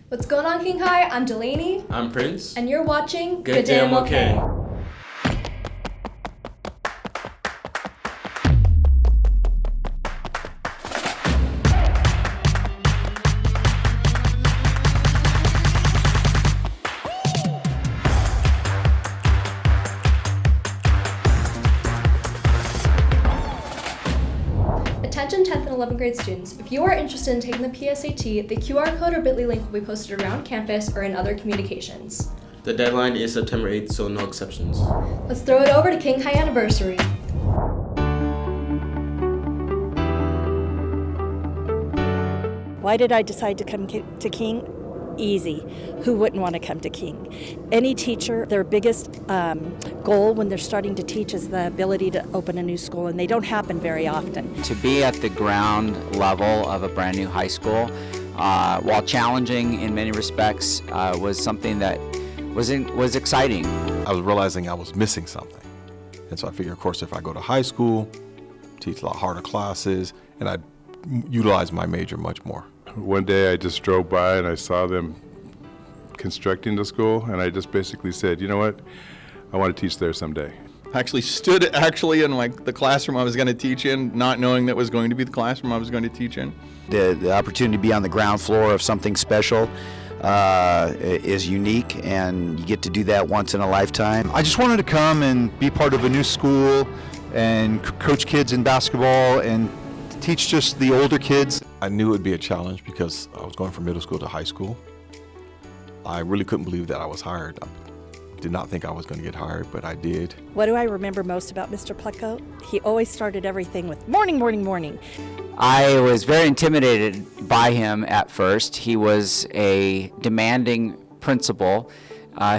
What's going on, King High? I'm Delaney. I'm Prince. And you're watching GDMLK. Attention 10th and 11th grade students, if you are interested in taking the PSAT, the QR code or bit.ly link will be posted around campus or in other communications. The deadline is September 8th, so no exceptions. Let's throw it over to King High Anniversary. Why did I decide to come to King? Easy. Who wouldn't want to come to King? Any teacher, their biggest goal when they're starting to teach is the ability to open a new school, and they don't happen very often. To be at the ground level of a brand new high school, while challenging in many respects, was something that was exciting. I was realizing I was missing something. And so I figured, of course, if I go to high school, teach a lot harder classes, and I'd utilize my major much more. One day I just drove by and I saw them constructing the school, and I just basically said, you know what, I want to teach there someday. I actually stood in like the classroom I was going to teach in, not knowing that was going to be the classroom I was going to teach in. The opportunity to be on the ground floor of something special is unique, and you get to do that once in a lifetime. I just wanted to come and be part of a new school and coach kids in basketball and teach just the older kids. I knew it would be a challenge because I was going from middle school to high school. I really couldn't believe that I was hired. I did not think I was going to get hired, but I did. What do I remember most about Mr. Pleco? He always started everything with morning, morning, morning. I was very intimidated by him at first. He was a demanding principal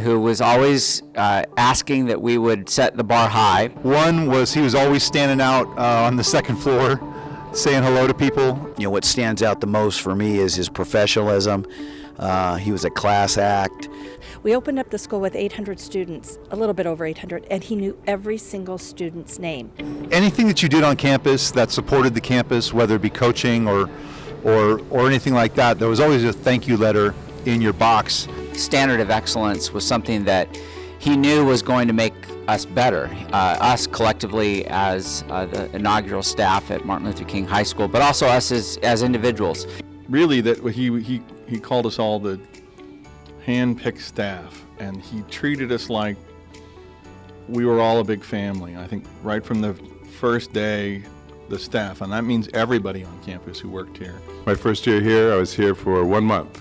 who was always asking that we would set the bar high. One was he was always standing out on the second floor saying hello to people. You know, what stands out the most for me is his professionalism. He was a class act. We opened up the school with 800 students, a little bit over 800, and he knew every single student's name. Anything that you did on campus that supported the campus, whether it be coaching or anything like that, there was always a thank you letter in your box. Standard of excellence was something that he knew was going to make us better, us collectively as the inaugural staff at Martin Luther King High School, but also us as individuals. Really, that he called us all the hand-picked staff, and he treated us like we were all a big family. I think right from the first day, the staff, and that means everybody on campus who worked here. My first year here, I was here for 1 month,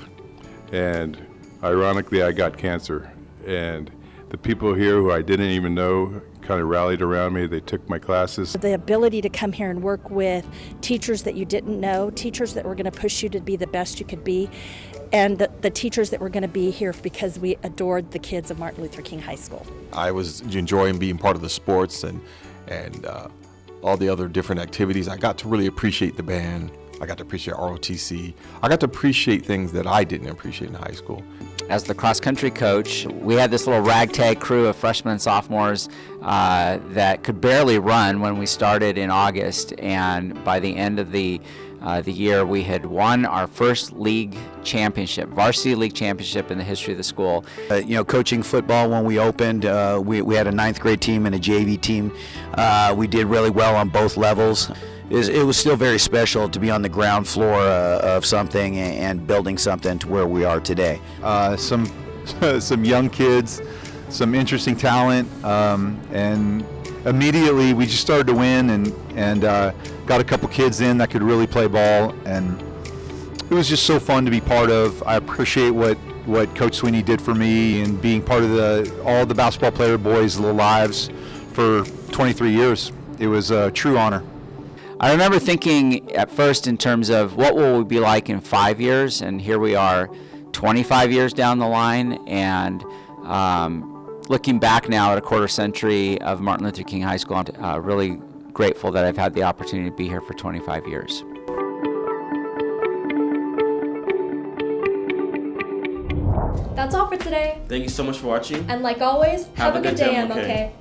and ironically I got cancer, and the people here who I didn't even know kind of rallied around me. They took my classes. The ability to come here and work with teachers that you didn't know, teachers that were going to push you to be the best you could be, and the teachers that were going to be here because we adored the kids of Martin Luther King High School. I was enjoying being part of the sports and all the other different activities. I got to really appreciate the band. I got to appreciate ROTC. I got to appreciate things that I didn't appreciate in high school. As the cross-country coach, we had this little ragtag crew of freshmen and sophomores that could barely run when we started in August, and by the end of the year, we had won our first league championship, varsity league championship in the history of the school. Coaching football when we opened, we had a 9th grade team and a JV team. We did really well on both levels. It was still very special to be on the ground floor of something and building something to where we are today. Some young kids, some interesting talent, and immediately we just started to win and got a couple kids in that could really play ball, and it was just so fun to be part of. I appreciate what Coach Sweeney did for me and being part of all the basketball player boys' lives for 23 years. It was a true honor. I remember thinking at first in terms of what will we be like in 5 years, and here we are 25 years down the line, and looking back now at a quarter century of Martin Luther King High School, I'm really grateful that I've had the opportunity to be here for 25 years. That's all for today. Thank you so much for watching. And like always, have a good day, MLK.